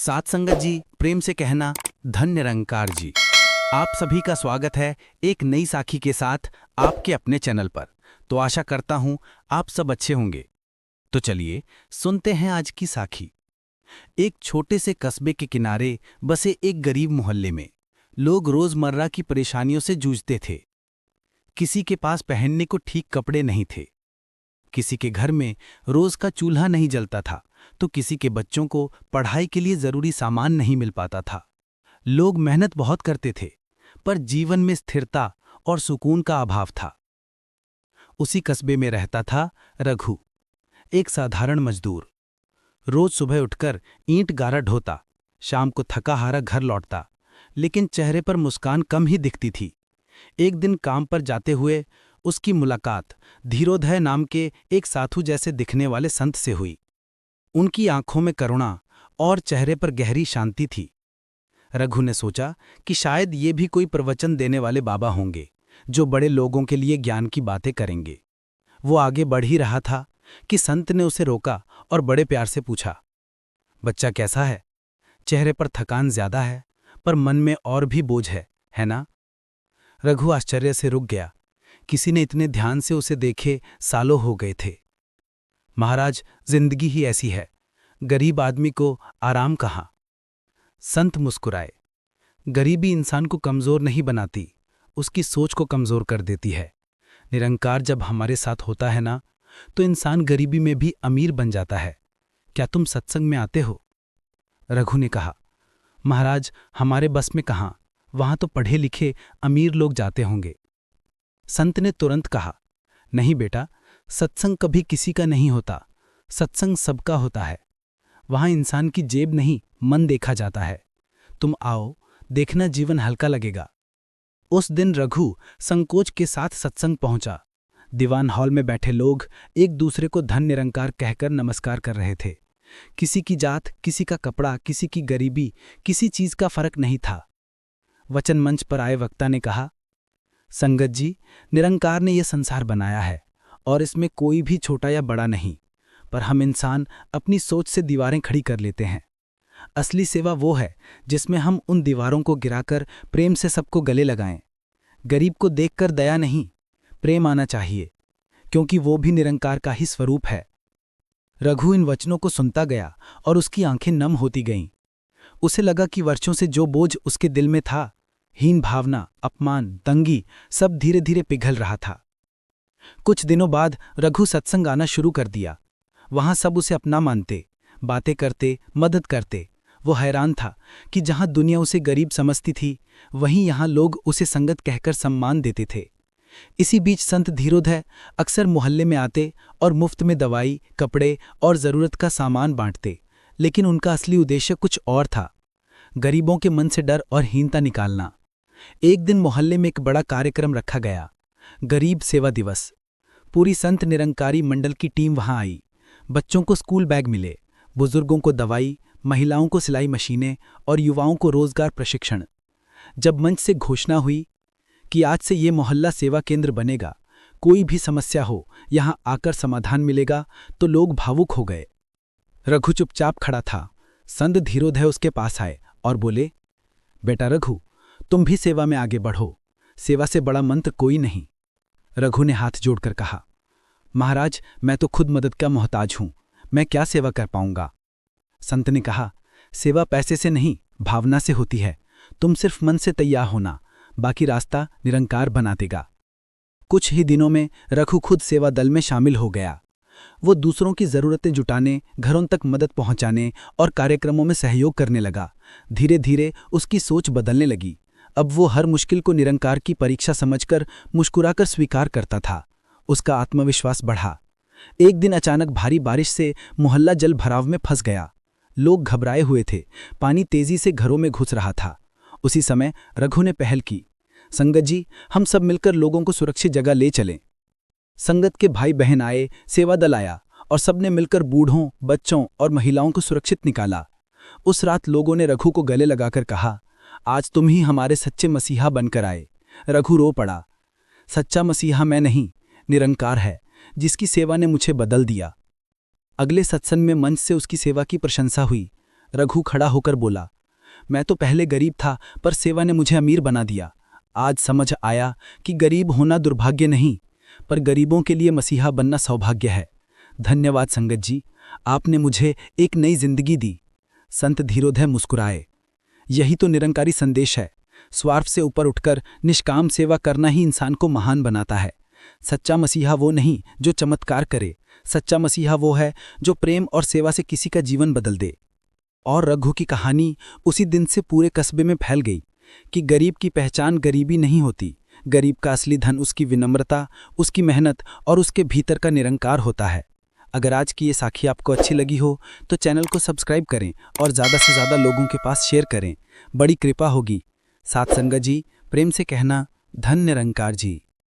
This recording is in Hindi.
साथ संगत जी, प्रेम से कहना धन निरंकार जी। आप सभी का स्वागत है एक नई साखी के साथ आपके अपने चैनल पर। तो आशा करता हूं आप सब अच्छे होंगे। तो चलिए सुनते हैं आज की साखी। एक छोटे से कस्बे के किनारे बसे एक गरीब मोहल्ले में लोग रोजमर्रा की परेशानियों से जूझते थे। किसी के पास पहनने को ठीक कपड़े नहीं थे, किसी के घर में रोज का चूल्हा नहीं जलता था, तो किसी के बच्चों को पढ़ाई के लिए जरूरी सामान नहीं मिल पाता था। लोग मेहनत बहुत करते थे, पर जीवन में स्थिरता और सुकून का अभाव था। उसी कस्बे में रहता था रघु, एक साधारण मजदूर। रोज सुबह उठकर ईंट गारा ढोता, शाम को थका हारा घर लौटता, लेकिन चेहरे पर मुस्कान कम ही दिखती थी। एक दिन काम पर जाते हुए उसकी मुलाकात धीरोधय नाम के एक साधु जैसे दिखने वाले संत से हुई। उनकी आंखों में करुणा और चेहरे पर गहरी शांति थी। रघु ने सोचा कि शायद ये भी कोई प्रवचन देने वाले बाबा होंगे, जो बड़े लोगों के लिए ज्ञान की बातें करेंगे। वो आगे बढ़ ही रहा था कि संत ने उसे रोका और बड़े प्यार से पूछा, बच्चा कैसा है? चेहरे पर थकान ज्यादा है, पर मन में और भी बोझ है ना? रघु आश्चर्य से रुक गया। किसी ने इतने ध्यान से उसे देखे सालों हो गए थे। महाराज, जिंदगी ही ऐसी है, गरीब आदमी को आराम कहाँ। संत मुस्कुराए। गरीबी इंसान को कमजोर नहीं बनाती, उसकी सोच को कमजोर कर देती है। निरंकार जब हमारे साथ होता है ना, तो इंसान गरीबी में भी अमीर बन जाता है। क्या तुम सत्संग में आते हो? रघु ने कहा, महाराज, हमारे बस में कहाँ, वहां तो पढ़े लिखे अमीर लोग जाते होंगे। संत ने तुरंत कहा, नहीं बेटा, सत्संग कभी किसी का नहीं होता, सत्संग सबका होता है। वहां इंसान की जेब नहीं, मन देखा जाता है। तुम आओ, देखना जीवन हल्का लगेगा। उस दिन रघु संकोच के साथ सत्संग पहुंचा। दीवान हॉल में बैठे लोग एक दूसरे को धन निरंकार कहकर नमस्कार कर रहे थे। किसी की जात, किसी का कपड़ा, किसी की गरीबी, किसी चीज का फर्क नहीं था। वचन मंच पर आए वक्ता ने कहा, संगत जी, निरंकार ने यह संसार बनाया है और इसमें कोई भी छोटा या बड़ा नहीं, पर हम इंसान अपनी सोच से दीवारें खड़ी कर लेते हैं। असली सेवा वो है जिसमें हम उन दीवारों को गिराकर प्रेम से सबको गले लगाएं। गरीब को देखकर दया नहीं, प्रेम आना चाहिए, क्योंकि वो भी निरंकार का ही स्वरूप है। रघु इन वचनों को सुनता गया और उसकी आंखें नम होती गईं। उसे लगा कि वर्षों से जो बोझ उसके दिल में था, हीन भावना, अपमान, तंगी, सब धीरे धीरे पिघल रहा था। कुछ दिनों बाद रघु सत्संग आना शुरू कर दिया। वहां सब उसे अपना मानते, बातें करते, मदद करते। वो हैरान था कि जहां दुनिया उसे गरीब समझती थी, वहीं यहां लोग उसे संगत कहकर सम्मान देते थे। इसी बीच संत धीरोधय अक्सर मोहल्ले में आते और मुफ्त में दवाई, कपड़े और जरूरत का सामान बांटते, लेकिन उनका असली उद्देश्य कुछ और था, गरीबों के मन से डर और हीनता निकालना। एक दिन मोहल्ले में एक बड़ा कार्यक्रम रखा गया, गरीब सेवा दिवस। पूरी संत निरंकारी मंडल की टीम वहां आई। बच्चों को स्कूल बैग मिले, बुजुर्गों को दवाई, महिलाओं को सिलाई मशीनें और युवाओं को रोजगार प्रशिक्षण। जब मंच से घोषणा हुई कि आज से ये मोहल्ला सेवा केंद्र बनेगा, कोई भी समस्या हो यहां आकर समाधान मिलेगा, तो लोग भावुक हो गए। रघु चुपचाप खड़ा था। संत धीरोधय उसके पास आए और बोले, बेटा रघु, तुम भी सेवा में आगे बढ़ो, सेवा से बड़ा मंत्र कोई नहीं। रघु ने हाथ जोड़कर कहा, महाराज, मैं तो खुद मदद का मोहताज हूं, मैं क्या सेवा कर पाऊंगा। संत ने कहा, सेवा पैसे से नहीं, भावना से होती है। तुम सिर्फ मन से तैयार होना, बाकी रास्ता निरंकार बना देगा। कुछ ही दिनों में रघु खुद सेवा दल में शामिल हो गया। वो दूसरों की जरूरतें जुटाने, घरों तक मदद पहुंचाने और कार्यक्रमों में सहयोग करने लगा। धीरे धीरे उसकी सोच बदलने लगी। अब वो हर मुश्किल को निरंकार की परीक्षा समझकर मुस्कुराकर स्वीकार करता था। उसका आत्मविश्वास बढ़ा। एक दिन अचानक भारी बारिश से मोहल्ला जल भराव में फंस गया। लोग घबराए हुए थे, पानी तेजी से घरों में घुस रहा था। उसी समय रघु ने पहल की, संगत जी, हम सब मिलकर लोगों को सुरक्षित जगह ले चलें। संगत के भाई बहन आए, सेवा दल आया और सबने मिलकर बूढ़ों, बच्चों और महिलाओं को सुरक्षित निकाला। उस रात लोगों ने रघु को गले लगाकर कहा, आज तुम ही हमारे सच्चे मसीहा बनकर आए। रघु रो पड़ा, सच्चा मसीहा मैं नहीं, निरंकार है, जिसकी सेवा ने मुझे बदल दिया। अगले सत्संग में मंच से उसकी सेवा की प्रशंसा हुई। रघु खड़ा होकर बोला, मैं तो पहले गरीब था, पर सेवा ने मुझे अमीर बना दिया। आज समझ आया कि गरीब होना दुर्भाग्य नहीं, पर गरीबों के लिए मसीहा बनना सौभाग्य है। धन्यवाद संगत जी, आपने मुझे एक नई जिंदगी दी। संत धीरोधय मुस्कुराए। यही तो निरंकारी संदेश है। स्वार्थ से ऊपर उठकर निष्काम सेवा करना ही इंसान को महान बनाता है। सच्चा मसीहा वो नहीं जो चमत्कार करे, सच्चा मसीहा वो है जो प्रेम और सेवा से किसी का जीवन बदल दे। और रघु की कहानी उसी दिन से पूरे कस्बे में फैल गई कि गरीब की पहचान गरीबी नहीं होती, गरीब का असली धन उसकी विनम्रता, उसकी मेहनत और उसके भीतर का निरंकार होता है। अगर आज की ये साखी आपको अच्छी लगी हो तो चैनल को सब्सक्राइब करें और ज़्यादा से ज़्यादा लोगों के पास शेयर करें, बड़ी कृपा होगी। साथ संगत जी, प्रेम से कहना, धन्य निरंकार जी।